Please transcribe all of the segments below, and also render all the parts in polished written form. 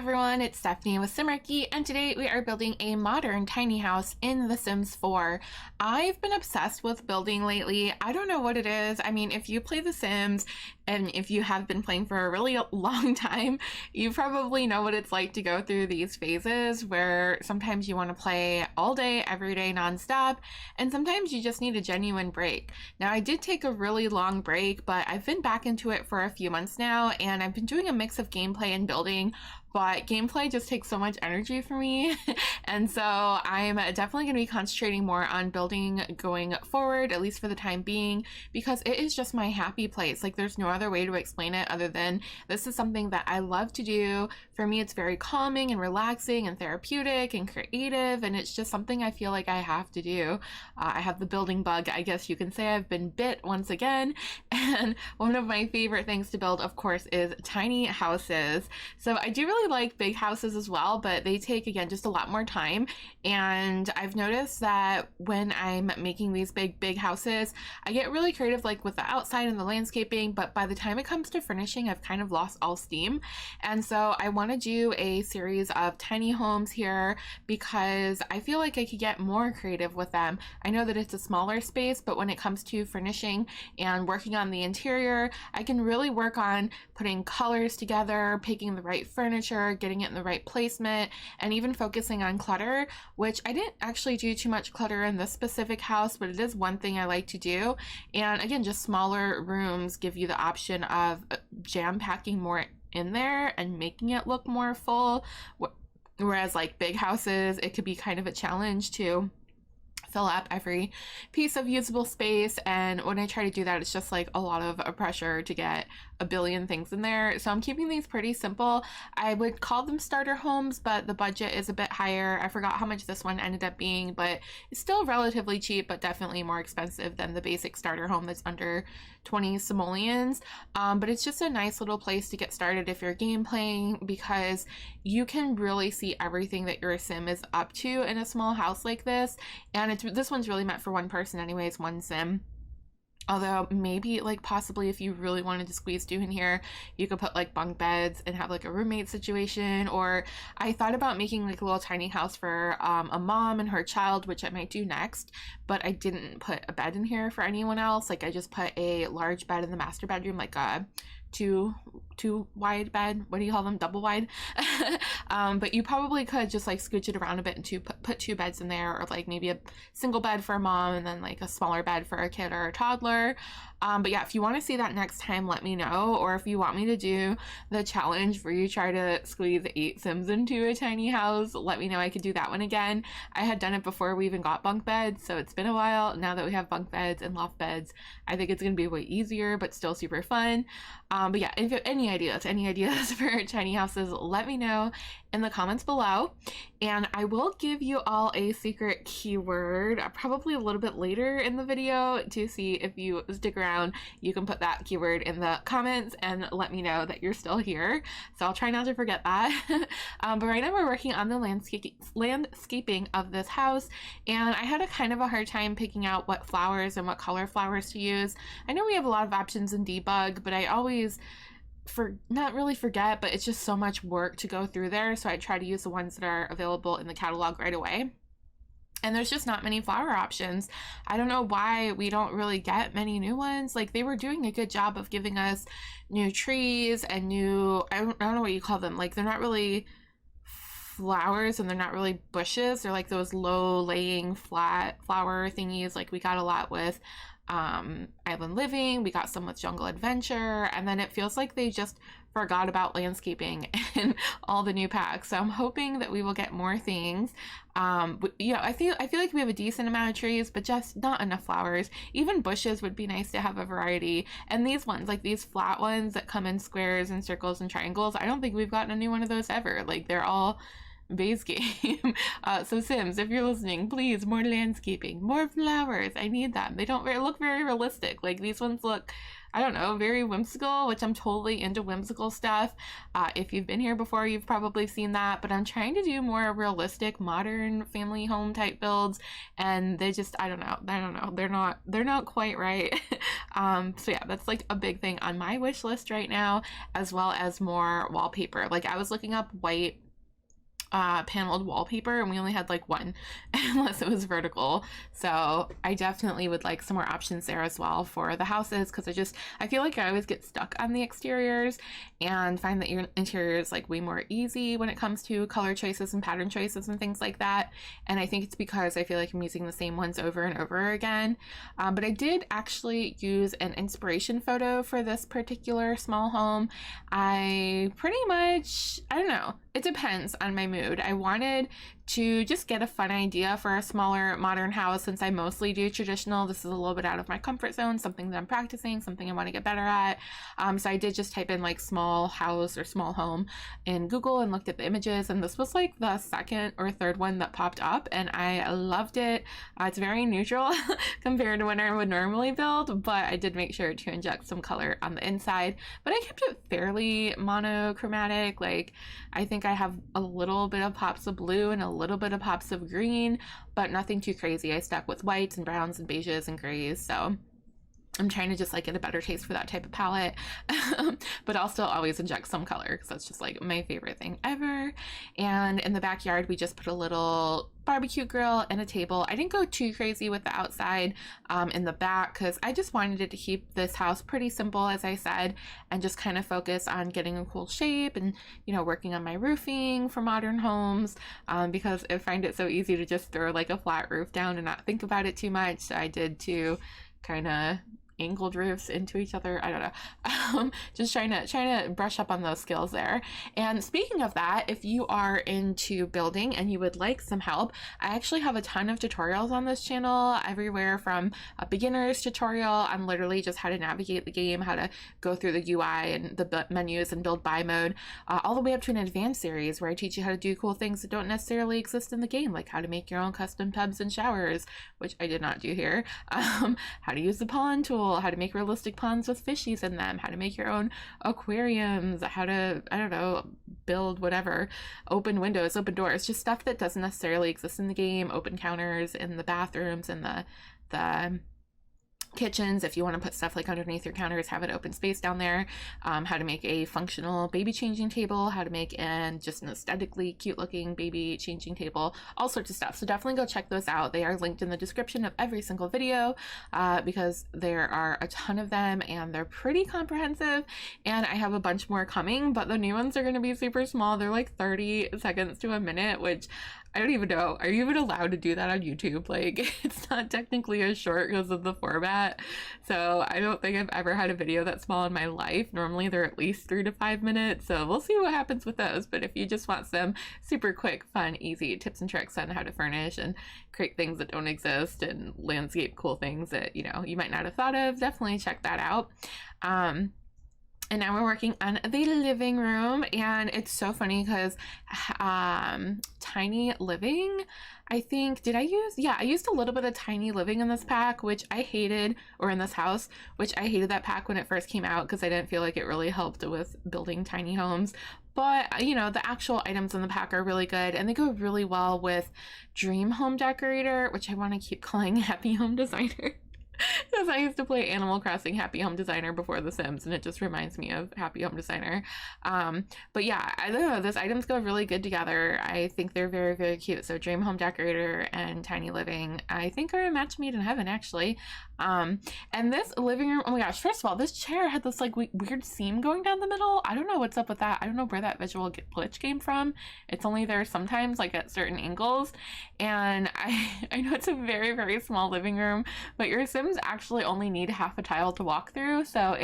everyone, it's Stephanie with Simarchy, and today we are building a modern tiny house in The Sims 4. I've been obsessed with building lately. I don't know what it is. I mean, if you play The Sims, and if you have been playing for a really long time, you probably know what it's like to go through these phases where sometimes you want to play all day, every day, nonstop, and sometimes you just need a genuine break. Now, I did take a really long break, but I've been back into it for a few months now, and I've been doing a mix of gameplay and building, but gameplay just takes so much energy for me. And so I'm definitely going to be concentrating more on building going forward, at least for the time being, because it is just my happy place. Like, there's no other way to explain it other than this is something that I love to do. For me, it's very calming and relaxing and therapeutic and creative, and it's just something I feel like I have to do. I have the building bug, I guess you can say. I've been bit once again, and one of my favorite things to build, of course, is tiny houses. So I do really like big houses as well, but they take, again, just a lot more time. And I've noticed that when I'm making these big houses, I get really creative, like with the outside and the landscaping, but by the time it comes to finishing, I've kind of lost all steam. And so I want to do a series of tiny homes here because I feel like I could get more creative with them. I know that it's a smaller space, but when it comes to finishing and working on the interior, I can really work on putting colors together, picking the right furniture, getting it in the right placement, and even focusing on clutter, which I didn't actually do too much clutter in this specific house, but it is one thing I like to do. And again, just smaller rooms give you the option of jam packing more in there and making it look more full, whereas like big houses, it could be kind of a challenge to fill up every piece of usable space, and when I try to do that, it's just like a lot of pressure to get a billion things in there. So I'm keeping these pretty simple. I would call them starter homes, but the budget is a bit higher. I forgot how much this one ended up being, but it's still relatively cheap, but definitely more expensive than the basic starter home that's under 20 simoleons. But it's just a nice little place to get started if you're game playing, because you can really see everything that your sim is up to in a small house like this. And this one's really meant for one person anyways, one sim. Although maybe like possibly if you really wanted to squeeze two in here, you could put like bunk beds and have like a roommate situation. Or I thought about making like a little tiny house for a mom and her child, which I might do next, but I didn't put a bed in here for anyone else. Like I just put a large bed in the master bedroom, like a two wide bed. What do you call them? Double wide. But you probably could just like scooch it around a bit and put two beds in there, or like maybe a single bed for a mom and then like a smaller bed for a kid or a toddler. But yeah, if you want to see that next time, let me know. Or if you want me to do the challenge where you try to squeeze 8 Sims into a tiny house, let me know. I could do that one again. I had done it before we even got bunk beds, so it's been a while. Now that we have bunk beds and loft beds, I think it's going to be way easier, but still super fun. But yeah, if you have any ideas for tiny houses, let me know in the comments below. And I will give you all a secret keyword probably a little bit later in the video to see if you stick around. You can put that keyword in the comments and let me know that you're still here. So I'll try not to forget that. But right now we're working on the landscaping of this house, and I had a kind of a hard time picking out what flowers and what color flowers to use. I know we have a lot of options in debug, but I always not really forget, but it's just so much work to go through there, so I try to use the ones that are available in the catalog right away. And there's just not many flower options. I don't know why we don't really get many new ones. Like, they were doing a good job of giving us new trees and new, I don't know what you call them. Like, they're not really flowers and they're not really bushes. They're like those low laying flat flower thingies. Like we got a lot with Island Living, we got some with Jungle Adventure, and then it feels like they just forgot about landscaping in all the new packs. So I'm hoping that we will get more things. You know, I feel like we have a decent amount of trees, but just not enough flowers. Even bushes would be nice to have a variety. And these ones, like these flat ones that come in squares and circles and triangles, I don't think we've gotten a new one of those ever. Like, they're all base game. So Sims, if you're listening, please, more landscaping, more flowers. I need them. They don't look very realistic. Like, these ones look, I don't know, very whimsical, which I'm totally into whimsical stuff. If you've been here before, you've probably seen that, but I'm trying to do more realistic, modern family home type builds, and they just, I don't know, they're not quite right. So yeah, that's like a big thing on my wish list right now, as well as more wallpaper. Like I was looking up white paneled wallpaper, and we only had like one unless it was vertical. So I definitely would like some more options there as well for the houses, because I feel like I always get stuck on the exteriors and find that your interior is like way more easy when it comes to color choices and pattern choices and things like that. And I think it's because I feel like I'm using the same ones over and over again. But I did actually use an inspiration photo for this particular small home. I don't know, it depends on my mood. I wanted to just get a fun idea for a smaller modern house, since I mostly do traditional. This is a little bit out of my comfort zone, something that I'm practicing, something I want to get better at. So I did just type in like small house or small home in Google and looked at the images, and this was like the second or third one that popped up, and I loved it. It's very neutral compared to what I would normally build, but I did make sure to inject some color on the inside, but I kept it fairly monochromatic. Like I think I have a little bit of pops of blue and a little bit of pops of green, but nothing too crazy. I stuck with whites and browns and beiges and grays, so I'm trying to just like get a better taste for that type of palette. But I'll still always inject some color because that's just like my favorite thing ever. And in the backyard, we just put a little barbecue grill and a table. I didn't go too crazy with the outside in the back, because I just wanted it to keep this house pretty simple, as I said, and just kind of focus on getting a cool shape and, you know, working on my roofing for modern homes, because I find it so easy to just throw like a flat roof down and not think about it too much. So I did too, kind of angled roofs into each other. I don't know. Just trying to brush up on those skills there. And speaking of that, if you are into building and you would like some help, I actually have a ton of tutorials on this channel, everywhere from a beginner's tutorial on literally just how to navigate the game, how to go through the UI and the menus and build by mode, all the way up to an advanced series where I teach you how to do cool things that don't necessarily exist in the game, like how to make your own custom tubs and showers, which I did not do here, how to use the pond tool, how to make realistic ponds with fishies in them, how to make your own aquariums, how to, I don't know, build whatever, open windows, open doors, just stuff that doesn't necessarily exist in the game, open counters in the bathrooms and the kitchens. If you want to put stuff like underneath your counters, have an open space down there, how to make a functional baby changing table, how to make just an aesthetically cute looking baby changing table, all sorts of stuff. So definitely go check those out. They are linked in the description of every single video, because there are a ton of them and they're pretty comprehensive, and I have a bunch more coming, but the new ones are going to be super small. They're like 30 seconds to a minute, which I don't even know. Are you even allowed to do that on YouTube? Like, it's not technically as short because of the format. So I don't think I've ever had a video that small in my life. Normally they're at least 3 to 5 minutes. So we'll see what happens with those. But if you just want some super quick, fun, easy tips and tricks on how to furnish and create things that don't exist and landscape cool things that, you know, you might not have thought of, definitely check that out. And now we're working on the living room, and it's so funny because Tiny Living, I think, I used a little bit of Tiny Living in this pack, which I hated, or in this house, which I hated that pack when it first came out because I didn't feel like it really helped with building tiny homes. But, you know, the actual items in the pack are really good, and they go really well with Dream Home Decorator, which I want to keep calling Happy Home Designer. Because I used to play Animal Crossing Happy Home Designer before The Sims, and it just reminds me of Happy Home Designer. But yeah, I don't know, those items go really good together. I think they're very, very cute. So Dream Home Decorator and Tiny Living, I think, are a match made in heaven, actually. And this living room, oh my gosh, first of all, this chair had this like weird seam going down the middle. I don't know what's up with that. I don't know where that visual glitch came from. It's only there sometimes, like at certain angles. And I know it's a very, very small living room, but your Sims actually only need half a tile to walk through, so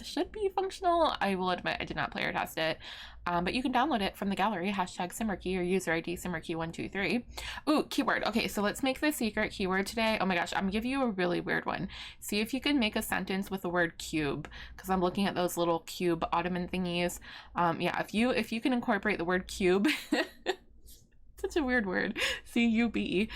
should be functional. I will admit I did not play or test it, but you can download it from the gallery, #Simarchy or user ID Simarchy123. Ooh, keyword. Okay, so let's make the secret keyword today. Oh my gosh, I'm gonna give you a really weird one. See if you can make a sentence with the word cube, because I'm looking at those little cube ottoman thingies. Yeah, if you can incorporate the word cube such a weird word, C-U-B,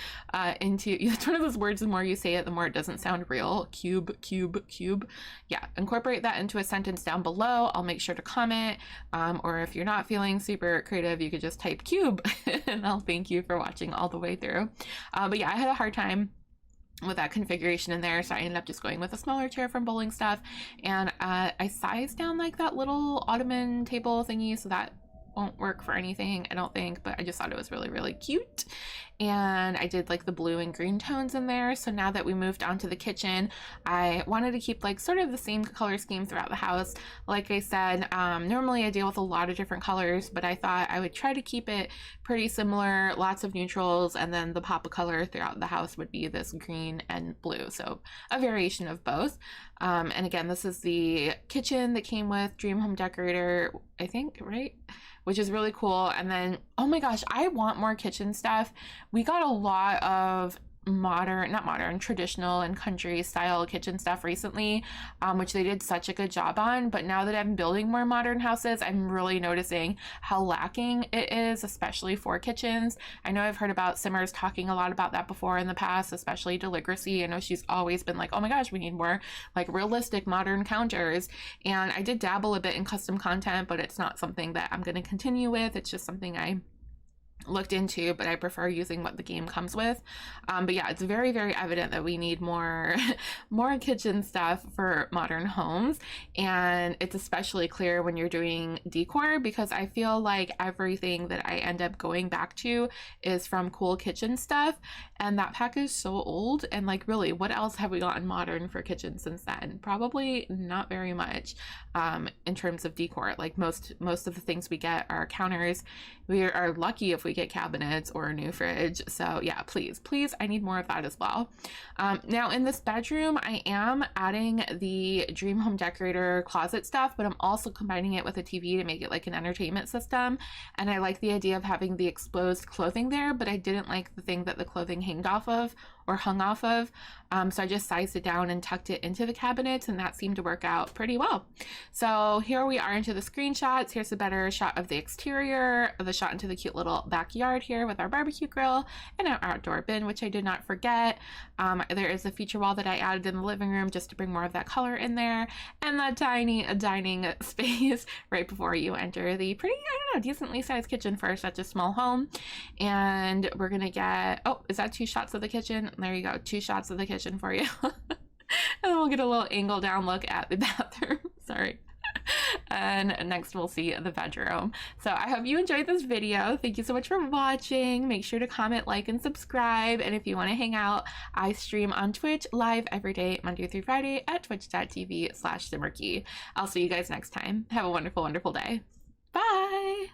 into, it's one of those words, the more you say it, the more it doesn't sound real. Cube, cube, cube. Yeah, incorporate that into a sentence down below. I'll make sure to comment, or if you're not feeling super creative, you could just type cube, and I'll thank you for watching all the way through. But yeah, I had a hard time with that configuration in there, so I ended up just going with a smaller chair from Bowling Stuff, and I sized down like that little ottoman table thingy, so that won't work for anything, I don't think, but I just thought it was really, really cute. And I did like the blue and green tones in there. So now that we moved on to the kitchen, I wanted to keep like sort of the same color scheme throughout the house. Like I said, normally I deal with a lot of different colors, but I thought I would try to keep it pretty similar, lots of neutrals, and then the pop of color throughout the house would be this green and blue, so a variation of both. And again, this is the kitchen that came with Dream Home Decorator, I think, right? Which is really cool. And then, oh my gosh, I want more kitchen stuff. We got a lot of traditional and country style kitchen stuff recently, which they did such a good job on. But now that I'm building more modern houses, I'm really noticing how lacking it is, especially for kitchens. I know I've heard about Simmers talking a lot about that before in the past, especially Deligracy. I know she's always been like, oh my gosh, we need more like realistic modern counters. And I did dabble a bit in custom content, but it's not something that I'm going to continue with. It's just something I looked into, but I prefer using what the game comes with. But yeah, it's very, very evident that we need more more kitchen stuff for modern homes, and it's especially clear when you're doing decor, because I feel like everything that I end up going back to is from Cool Kitchen Stuff, and that pack is so old. And like, really, what else have we gotten modern for kitchen since then? Probably not very much. In terms of decor, like most of the things we get are counters. We are lucky if we get cabinets or a new fridge. So yeah, please, I need more of that as well. Now in this bedroom, I am adding the Dream Home Decorator closet stuff, but I'm also combining it with a TV to make it like an entertainment system. And I like the idea of having the exposed clothing there, but I didn't like the thing that the clothing hung off of. So I just sized it down and tucked it into the cabinets, and that seemed to work out pretty well. So here we are into the screenshots. Here's a better shot of the exterior, the shot into the cute little backyard here with our barbecue grill and our outdoor bin, which I did not forget. There is a feature wall that I added in the living room just to bring more of that color in there, and that tiny dining space right before you enter the pretty, I don't know, decently sized kitchen for such a small home. And we're gonna get, oh, is that 2 shots of the kitchen? There you go, 2 shots of the kitchen for you. And then we'll get a little angle down look at the bathroom. Sorry. And next we'll see the bedroom. So I hope you enjoyed this video. Thank you so much for watching. Make sure to comment, like, and subscribe. And if you want to hang out, I stream on Twitch live every day, Monday through Friday at twitch.tv/Simarchy. I'll see you guys next time. Have a wonderful, wonderful day. Bye.